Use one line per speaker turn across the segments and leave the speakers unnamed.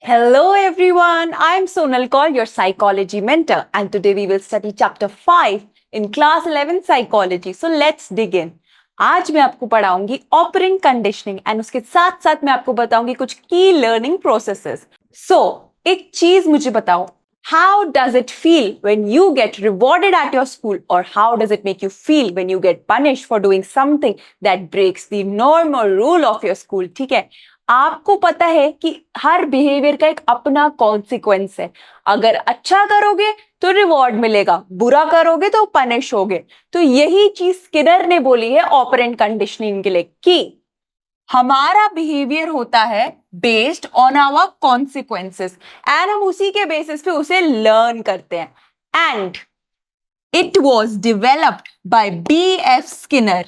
Hello everyone, I am Sonal Kaur, your psychology mentor, and today we will study chapter 5 in class 11 psychology. So let's dig in. आज मैं आपको पढ़ाऊंगी operant conditioning and उसके साथ साथ मैं आपको बताऊंगी कुछ की लर्निंग प्रोसेसेस. एक चीज मुझे बताओ, how does it feel when you get rewarded at your school, or how does it make you feel when you get punished for doing something that breaks the norm or rule of your school? ठीक है, आपको पता है कि हर behaviour का एक अपना consequence है. अगर अच्छा करोगे तो रिवॉर्ड मिलेगा, बुरा करोगे तो पनिश होगे. तो यही चीज स्किनर ने बोली है ऑपरेंट कंडीशनिंग के लिए कि हमारा बिहेवियर होता है based on our consequences and हम उसी के बेसिस पे उसे लर्न करते हैं. And it was developed by B.F. Skinner.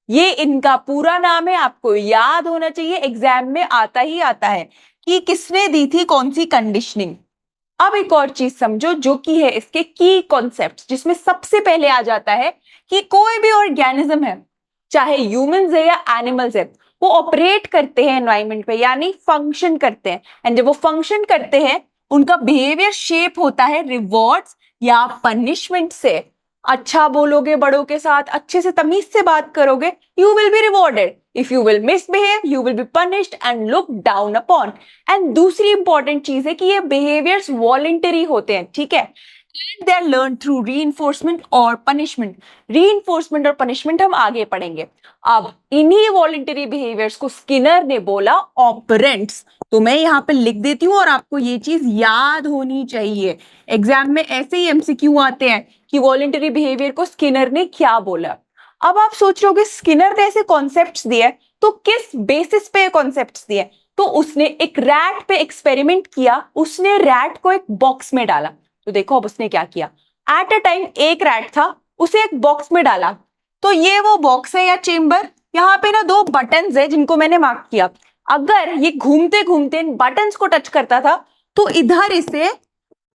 ये इनका पूरा नाम है, आपको याद होना चाहिए, एग्जाम में आता ही आता है कि किसने दी थी कौन सी कंडीशनिंग. अब एक और चीज समझो जो कि है इसके की कॉन्सेप्ट्स, जिसमें सबसे पहले आ जाता है कि कोई भी ऑर्गेनिज्म है, चाहे ह्यूमंस है या एनिमल्स है, वो ऑपरेट करते हैं एनवायरमेंट पे, यानी फंक्शन करते हैं. एंड जब वो फंक्शन करते हैं उनका बिहेवियर शेप होता है रिवॉर्ड्स या पनिशमेंट से. अच्छा बोलोगे बड़ों के साथ, अच्छे से तमीज से बात करोगे, you will be rewarded. If you will misbehave you will be punished and look down upon. And दूसरी इंपॉर्टेंट चीज है कि ये बिहेवियर्स वॉलंटरी होते हैं. ठीक है, they are learned through reinforcement और punishment. reinforcement और punishment हम आगे पढ़ेंगे. अब इन्हीं वॉलंटरी बिहेवियर्स को स्किनर ने बोला ऑपरेंट्स. तो मैं यहाँ पे लिख देती हूँ और आपको ये चीज याद होनी चाहिए. एग्जाम में ऐसे ही एमसीक्यू आते हैं कि वॉलंटरी बिहेवियर को स्किनर ने क्या बोला. अब आप सोच रहे होगे स्किनर ने ऐसे कॉन्सेप्ट्स दिए, तो किस बेसिस पे कॉन्सेप्ट्स दिए. तो उसने एक रैट पे एक्सपेरिमेंट किया, उसने रैट को एक बॉक्स में डाला. तो देखो अब उसने क्या किया. एट अ टाइम एक रैट था, उसे एक बॉक्स में डाला. तो ये वो बॉक्स है या चेम्बर. यहाँ पे ना दो बटन्स है जिनको मैंने मार्क किया. अगर ये घूमते घूमते इन बटन्स को टच करता था तो इधर इसे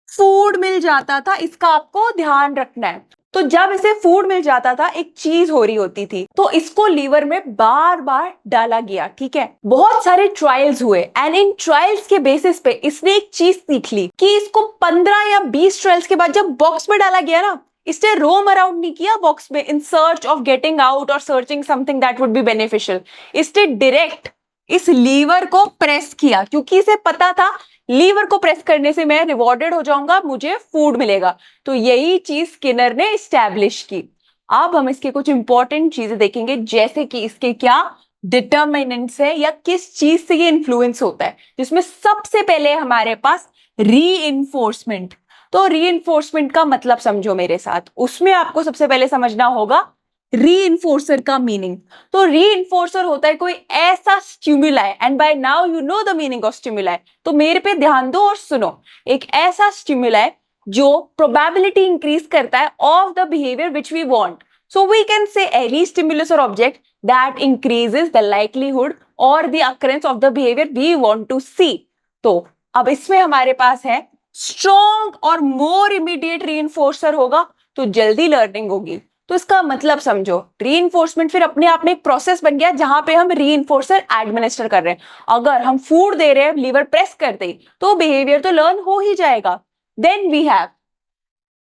फूड मिल जाता था. इसका आपको ध्यान रखना है. तो जब इसे फूड मिल जाता था एक चीज हो रही होती थी, तो इसको लीवर में बार बार डाला गया. ठीक है, बहुत सारे ट्रायल्स हुए एंड इन ट्रायल्स के बेसिस पे इसने एक चीज सीख ली कि इसको 15 या 20 ट्रायल्स के बाद जब बॉक्स में डाला गया ना, इसने रोम अराउंड नहीं किया बॉक्स में in search of getting out और searching something that would be beneficial. इसने डायरेक्ट इस लीवर को प्रेस किया, क्योंकि इसे पता था लीवर को प्रेस करने से मैं रिवॉर्डेड हो जाऊंगा, मुझे फूड मिलेगा. तो यही चीज स्किनर ने एस्टैब्लिश की. अब हम इसके कुछ इंपॉर्टेंट चीजें देखेंगे, जैसे कि इसके क्या डिटर्मिनेंट्स है या किस चीज से ये इन्फ्लुएंस होता है. जिसमें सबसे पहले हमारे पास रीइंफोर्समेंट. तो रीइंफोर्समेंट का मतलब समझो मेरे साथ. उसमें आपको सबसे पहले समझना होगा रीइंफोर्सर का मीनिंग. तो रीइंफोर्सर होता है कोई ऐसा stimuli, and by now you know the meaning of stimuli. तो मेरे पे ध्यान दो और सुनो. एक ऐसा स्टिमुलाई जो प्रोबेबिलिटी इंक्रीज करता है of the behaviour which we want. So we can say any stimulus और object that increases the likelihood और the occurrence of the behaviour we want to see. तो अब इसमें हमारे पास है स्ट्रॉन्ग और मोर इमीडिएट रीइंफोर्सर होगा तो जल्दी लर्निंग होगी. तो इसका मतलब समझो, रीइंफोर्समेंट फिर अपने आप में एक प्रोसेस बन गया जहां पे हम रीइंफोर्सर एडमिनिस्टर कर रहे हैं. अगर हम फूड दे रहे हैं, लीवर प्रेस करते ही, तो बिहेवियर तो लर्न हो ही जाएगा. Then we have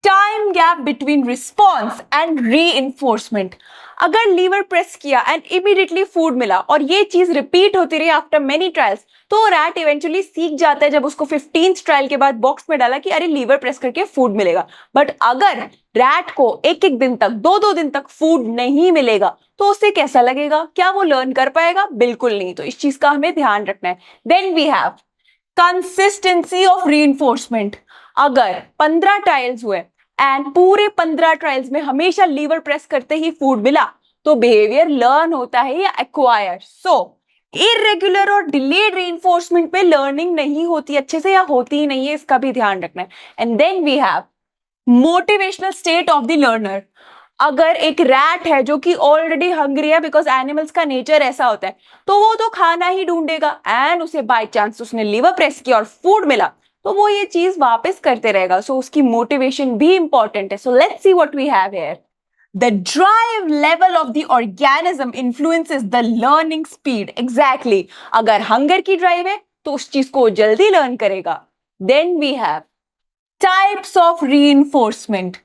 time gap between response and reinforcement. अगर लीवर प्रेस किया एंड इमीडिएटली फूड मिला और ये चीज रिपीट होती रही आफ्टर मेनी ट्रायल्स, तो रैट इवेंचुअली सीख जाता है जब उसको 15th ट्रायल के बाद बॉक्स में डाला कि अरे लीवर प्रेस करके फूड मिलेगा. बट अगर रैट को एक एक दिन तक, दो दो दिन तक फूड नहीं मिलेगा, तो उसे कैसा लगेगा? क्या वो लर्न कर पाएगा? बिल्कुल नहीं. तो इस चीज का हमें ध्यान रखना है. Then we have consistency of reinforcement. अगर 15 ट्रायल्स हुए एंड पूरे 15 ट्रायल्स में हमेशा लीवर प्रेस करते ही फूड मिला, तो बिहेवियर लर्न होता है या एक्वायर. सो इरेगुलर और डिलेड रीइंफोर्समेंट पे लर्निंग नहीं होती अच्छे से, या होती ही नहीं है, इसका भी ध्यान रखना है. And then we have motivational state of the learner. अगर एक रैट है जो कि ऑलरेडी हंग्री है, बिकॉज एनिमल्स का नेचर ऐसा होता है, तो वो तो खाना ही ढूंढेगा. एंड उसे बाय चांस उसने लीवर प्रेस किया और फूड मिला, तो वो ये चीज वापस करते रहेगा. सो उसकी मोटिवेशन भी इंपॉर्टेंट है. So let's see what we have here. The drive level of the organism influences the learning speed. Exactly. अगर hunger की drive है तो उस चीज को जल्दी लर्न करेगा। Then we have types of reinforcement.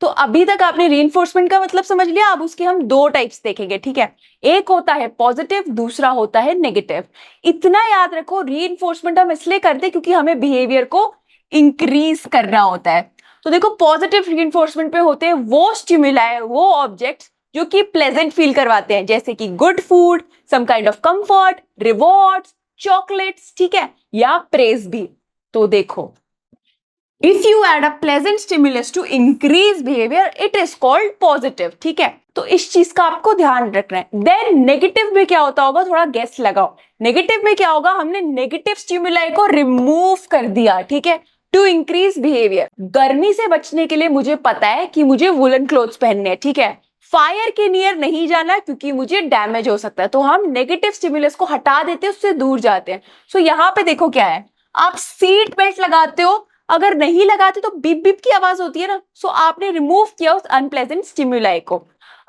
तो अभी तक आपने रीइंफोर्समेंट का मतलब समझ लिया, अब उसके हम दो टाइप्स देखेंगे, ठीक है। एक होता है पॉजिटिव, दूसरा होता है नेगेटिव। इतना याद रखो, रीइंफोर्समेंट हम इसलिए करते हैं क्योंकि हमें बिहेवियर को इंक्रीज करना होता है। तो देखो, पॉजिटिव रीइंफोर्समेंट पे होते हैं वो स्टिमुलाई, वो ऑब्जेक्ट्स जो कि प्लेजेंट फील करवाते हैं, जैसे कि good food, some kind of comfort, rewards, chocolates, ठीक है, या प्रेज भी। तो देखो, if you add a pleasant stimulus to increase behaviour, it is called positive, ठीक है। तो इस चीज का आपको ध्यान रखना है। देन नेगेटिव में क्या होता होगा, थोड़ा गेस लगाओ। नेगेटिव में क्या होगा, हमने नेगेटिव स्टिमुलाई को रिमूव कर दिया, ठीक है, टू इंक्रीज बिहेवियर। गर्मी से बचने के लिए मुझे पता है कि मुझे वुलन क्लोथ्स पहनने हैं, ठीक है, फायर के नियर नहीं जाना क्योंकि मुझे डैमेज हो सकता है, तो हम नेगेटिव स्टिमुलस को हटा देते हैं, उससे दूर जाते हैं। सो यहाँ पे देखो क्या है, आप सीट बेल्ट लगाते हो, अगर नहीं लगाते तो बिप बिप की आवाज होती है ना, सो आपने रिमूव किया उस अनप्लेजेंट स्टिमुलाई को।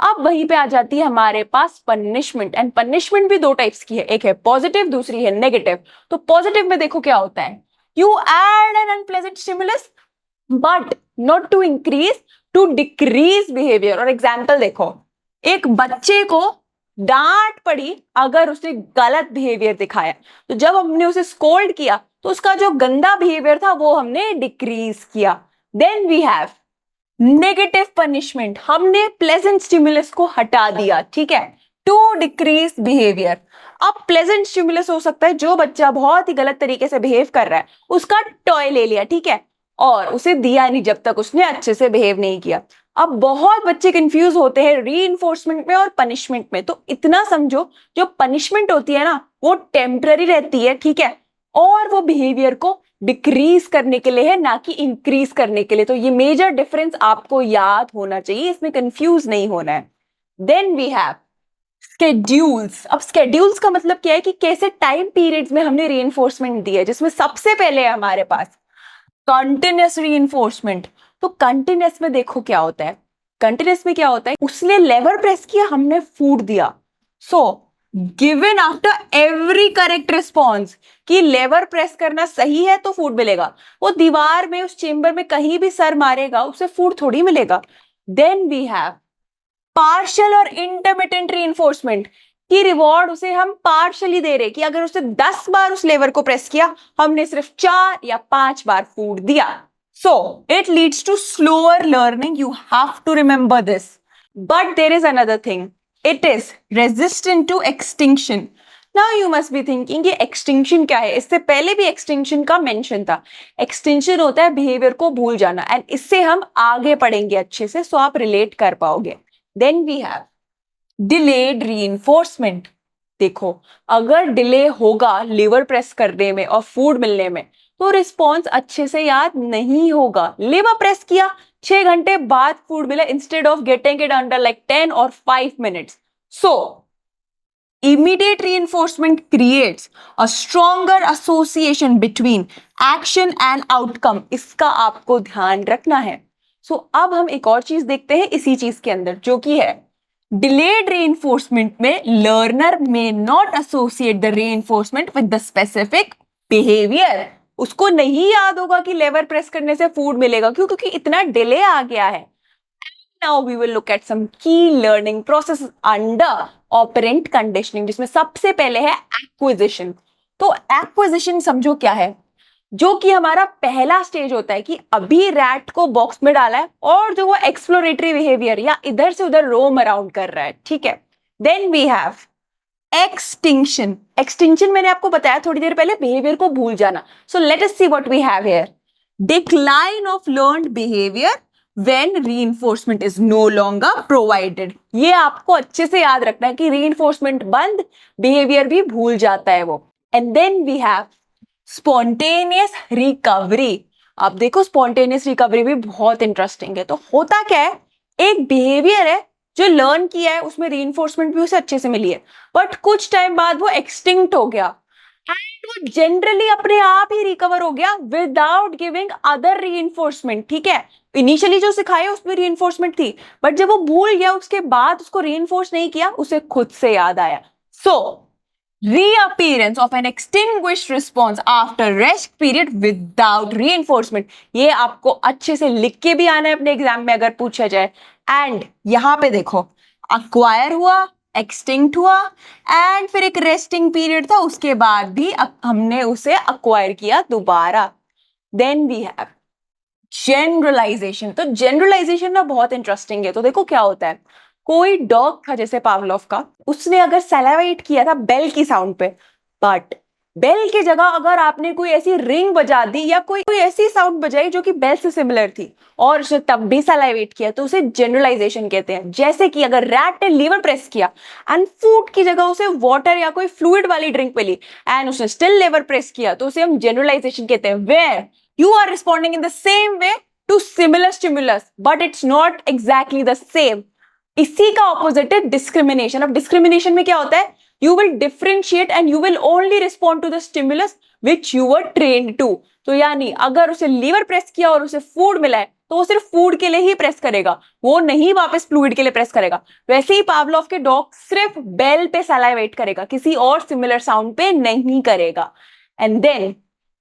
अब वहीं पे आ जाती है हमारे पास पनिशमेंट, एंड पनिशमेंट भी दो टाइप्स की है, एक है पॉजिटिव, दूसरी है नेगेटिव। तो पॉजिटिव में देखो क्या होता है, you add an unpleasant stimulus but not to increase, to decrease behaviour. और एग्जाम्पल देखो, एक बच्चे को डांट पड़ी अगर उसने गलत बिहेवियर दिखाया, तो जब हमने उसे स्कोल्ड किया तो उसका जो गंदा बिहेवियर था वो हमने डिक्रीज किया। Then we have negative punishment, हमने प्लेजेंट स्टिमुलस को हटा दिया, ठीक है, टू डिक्रीज बिहेवियर। अब प्लेजेंट स्टिमुलस हो सकता है जो बच्चा बहुत ही गलत तरीके से बिहेव कर रहा है, उसका टॉय ले लिया, ठीक है, और उसे दिया नहीं जब तक उसने अच्छे से बिहेव नहीं किया। अब बहुत बच्चे कंफ्यूज होते हैं रीइंफोर्समेंट में और पनिशमेंट में। तो इतना समझो, जो पनिशमेंट होती है ना वो टेम्पररी रहती है, ठीक है, और वो बिहेवियर को डिक्रीज करने के लिए है, ना कि इंक्रीज करने के लिए। तो ये मेजर डिफरेंस आपको याद होना चाहिए, इसमें कंफ्यूज नहीं होना है। Then we have schedules. अब स्केड्यूल्स का मतलब क्या है कि कैसे टाइम पीरियड्स में हमने रीइंफोर्समेंट दी है, जिसमें सबसे पहले है हमारे पास कंटिन्यूअस रीइंफोर्समेंट। तो कंटिन्यूअस में देखो क्या होता है, कंटिन्यूअस में क्या होता है, उसने लेवर प्रेस किया, हमने फूड दिया, so given after every correct response, कि लेवर प्रेस करना सही है तो फूड मिलेगा। वो दीवार में, उस चेंबर में कहीं भी सर मारेगा, उसे फूड थोड़ी मिलेगा। देन वी हैव पार्शियल और इंटरमिटेंट रीइंफोर्समेंट, की रिवॉर्ड उसे हम पार्शियली दे रहे, कि अगर उसने 10 बार उस लेवर को प्रेस किया, हमने सिर्फ 4 या 5 बार फूड दिया। So it leads to slower learning, you have to remember this. But there is another thing, it is resistant to extinction. Now you must be thinking ये एक्सटिंक्शन क्या है, इससे पहले भी एक्सटिंक्शन का मेंशन था। एक्सटिंक्शन होता है बिहेवियर को भूल जाना, एंड इससे हम आगे पढ़ेंगे अच्छे से, सो आप रिलेट कर पाओगे। Then we have delayed reinforcement. देखो, अगर डिले होगा लीवर प्रेस करने में और फूड मिलने में, तो रिस्पॉन्स अच्छे से याद नहीं होगा। लीवर प्रेस किया, 6 घंटे बाद फूड मिला, instead of getting it under like 10 और 5 minutes. So immediate reinforcement creates a stronger association between action and outcome। इसका आपको ध्यान रखना है। सो अब हम एक और चीज देखते हैं इसी चीज के अंदर, जो कि है delayed reinforcement में learner may not associate the reinforcement with the specific behavior। उसको नहीं याद होगा कि लेवर प्रेस करने से फूड मिलेगा, क्यों, क्योंकि इतना डिले आ गया है। Now we will look at some key learning processes under operant conditioning, जिसमें सबसे पहले है acquisition। तो acquisition समझो क्या है, जो कि हमारा पहला स्टेज होता है कि अभी रैट को बॉक्स में डाला है और जो वो एक्सप्लोरेटरी बिहेवियर या इधर से उधर रोम अराउंड कर रहा है, ठीक है। Then we have extinction. Extinction मैंने आपको बताया थोड़ी देर पहले, बिहेवियर को भूल जाना। So let us see what we have here, decline of learned behaviour when reinforcement is no longer provided। ये आपको अच्छे से याद रखना है कि reinforcement बंद, बिहेवियर भी भूल जाता है वो। And then we have spontaneous recovery. अब देखो, स्पॉन्टेनियस रिकवरी भी बहुत इंटरेस्टिंग है। तो होता क्या है, एक बिहेवियर है जो लर्न किया है, उसमें रीइंफोर्समेंट भी उसे अच्छे से मिली है, बट कुछ टाइम बाद वो एक्सटिंक्ट हो गया, एंड वो जनरली अपने आप ही रिकवर हो गया विदाउट गिविंग अदर रीइंफोर्समेंट, ठीक है। इनिशियली जो सिखाया उसमें रीइंफोर्समेंट थी, बट जब वो भूल गया उसके बाद उसको रीइंफोर्स नहीं किया, उसे खुद से याद आया। सो reappearance of an extinguished response after rest period without reinforcement. ये आपको अच्छे से लिख के भी आना है अपने एग्जाम में अगर पूछा जाए. एंड यहाँ पे देखो, acquire हुआ, extinct हुआ, एंड फिर एक resting period था, उसके बाद भी हमने उसे acquire किया दोबारा. Then we have generalization. तो generalization ना बहुत इंटरेस्टिंग है. तो देखो क्या होता है, कोई डॉग था जैसे पावलोव का, उसने अगर सैलावेट किया था बेल की साउंड पे, बट बेल की जगह अगर आपने कोई ऐसी रिंग बजा दी या कोई ऐसी साउंड बजाई जो कि बेल से सिमिलर थी और उसने तब भी सैलावेट किया, तो उसे जनरलाइजेशन कहते हैं. जैसे कि अगर रैट ने लीवर प्रेस किया एंड फूड की जगह उसे वाटर या कोई फ्लूइड वाली ड्रिंक पे ली एंड उसने स्टिल लीवर प्रेस किया, तो उसे हम जनरलाइजेशन कहते हैं. Where you are responding in the same way to similar stimulus but it's not exactly the same. इसी का ऑपोजिट है डिस्क्रिमिनेशन. अब डिस्क्रिमिनेशन में क्या होता है, you will differentiate and you will only respond to the stimulus which you were trained to. तो यानी अगर उसे लीवर प्रेस किया और उसे फूड मिला है तो वो सिर्फ फूड के लिए ही प्रेस करेगा, वो नहीं वापस फ्लूइड के लिए प्रेस करेगा. वैसे ही पावलोव के डॉग सिर्फ बेल पे सलाइवेट करेगा, किसी और सिमिलर साउंड पे नहीं करेगा. And then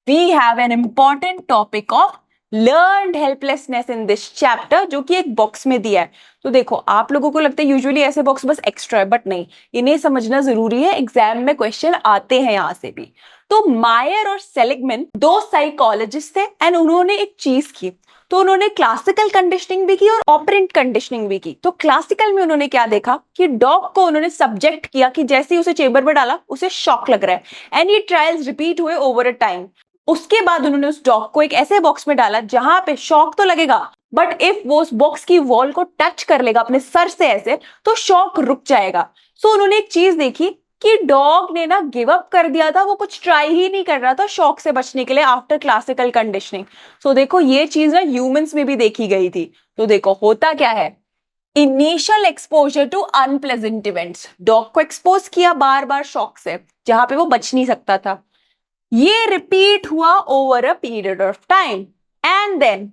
we have an important topic of learned helplessness in this chapter, जो कि एक बॉक्स में दिया है. तो देखो, आप लोगों को लगता है यूजुअली ऐसे बॉक्स बस एक्स्ट्रा है, बट नहीं, इन्हें समझना जरूरी है, एग्जाम में क्वेश्चन आते हैं यहाँ से भी. तो मायर और सेलिगमैन दो साइकोलॉजिस्ट थे एंड उन्होंने एक चीज की. तो उन्होंने क्लासिकल कंडीशनिंग भी की और ऑपरेंट कंडीशनिंग भी की. तो क्लासिकल में उन्होंने क्या देखा कि डॉग को उन्होंने सब्जेक्ट किया कि जैसे ही उसे चेंबर में डाला उसे शॉक लग रहा है एंड ये ट्रायल्स रिपीट हुए ओवर अ टाइम. उसके बाद उन्होंने उस डॉग को एक ऐसे बॉक्स में डाला जहां पे शॉक तो लगेगा, बट इफ वो उस बॉक्स की वॉल को टच कर लेगा अपने सर से ऐसे, तो शॉक रुक जाएगा. सो उन्होंने एक चीज देखी कि डॉग ने ना गिव अप कर दिया था, वो कुछ ट्राई ही नहीं कर रहा था शॉक से बचने के लिए आफ्टर क्लासिकल कंडीशनिंग. सो देखो, ये चीज ना ह्यूमंस में भी देखी गई थी. तो देखो होता क्या है, initial exposure to unpleasant events, dog को एक्सपोज किया बार बार शॉक से जहां पे वो बच नहीं सकता था. ये रिपीट हुआ over a period of time and then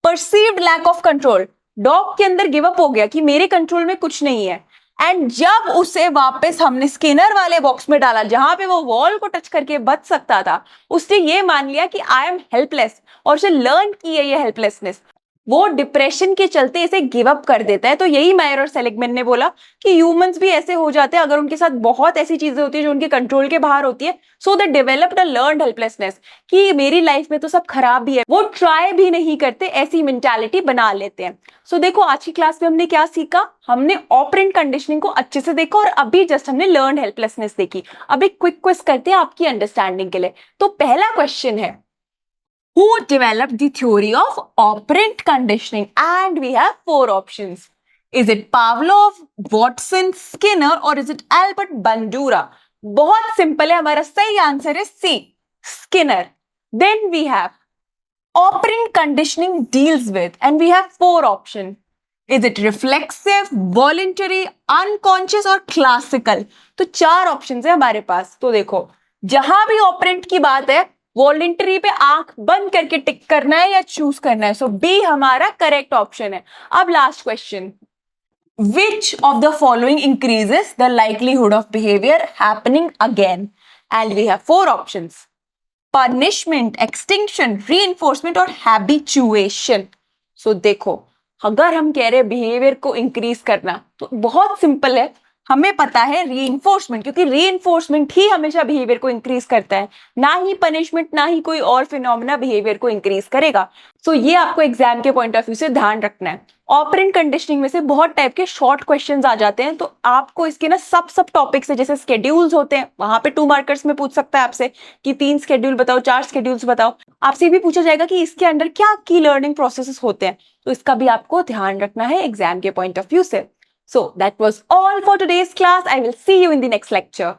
perceived lack of control, dog के अंदर गिव अप हो गया कि मेरे कंट्रोल में कुछ नहीं है. एंड जब उसे वापस हमने स्किनर वाले बॉक्स में डाला जहां पे वो वॉल को टच करके बच सकता था, उसने ये मान लिया कि आई एम हेल्पलेस और उसे लर्न की है ये हेल्पलेसनेस. वो डिप्रेशन के चलते इसे गिव अप कर देता है. तो यही मायर और सेलिगमैन ने बोला कि ह्यूमंस भी ऐसे हो जाते हैं अगर उनके साथ बहुत ऐसी चीजें होती है जो उनके कंट्रोल के बाहर होती है. So they developed a learned helplessness कि मेरी लाइफ में तो सब खराब भी है, वो ट्राई भी नहीं करते, ऐसी मेंटालिटी बना लेते हैं. सो देखो, आज की क्लास में हमने क्या सीखा, हमने ऑपरेंट कंडीशनिंग को अच्छे से देखा और अभी जस्ट हमने लर्नड हेल्पलेसनेस देखी. अभी क्विक क्विज करते हैं आपकी अंडरस्टैंडिंग के लिए. तो पहला क्वेश्चन है, who developed the theory of operant conditioning? And we have four options. Is it Pavlov, Watson, Skinner or is it Albert Bandura? बहुत सिंपल है, हमारा सही आंसर है सी, Skinner. Then we have operant conditioning deals with, and we have four options. Is it reflexive, voluntary, unconscious और classical? तो चार option है हमारे पास. तो देखो, जहां भी ऑपरेंट की बात है वॉलेंटरी पे आंख बंद करके टिक करना है या चूज करना है. सो बी हमारा करेक्ट ऑप्शन है. अब last question, which of the following increases the likelihood of behaviour happening again? And we have four options, punishment, extinction, reinforcement और हैबिचुएशन. सो देखो, अगर हम कह रहे हैं बिहेवियर को इंक्रीज करना तो बहुत सिंपल है, हमें पता है रीइंफोर्समेंट, क्योंकि रीइंफोर्समेंट ही हमेशा बिहेवियर को इंक्रीज करता है, ना ही पनिशमेंट, ना ही कोई और फिनोमेना बिहेवियर को इंक्रीज करेगा. सो ये आपको एग्जाम के पॉइंट ऑफ व्यू से ध्यान रखना है. ऑपरेंट कंडीशनिंग में से बहुत टाइप के शॉर्ट क्वेश्चंस आ जाते हैं, तो आपको इसके ना सब टॉपिक्स है, जैसे स्केड्यूल्स होते हैं, वहां पे 2 मार्कर्स में पूछ सकता है आपसे कि 3 स्केड्यूल बताओ, 4 स्केड्यूल्स बताओ. आपसे भी पूछा जाएगा कि इसके अंदर क्या की लर्निंग प्रोसेसेस होते हैं, तो इसका भी आपको ध्यान रखना है एग्जाम के पॉइंट ऑफ व्यू से. So that was all for today's class. I will see you in the next lecture.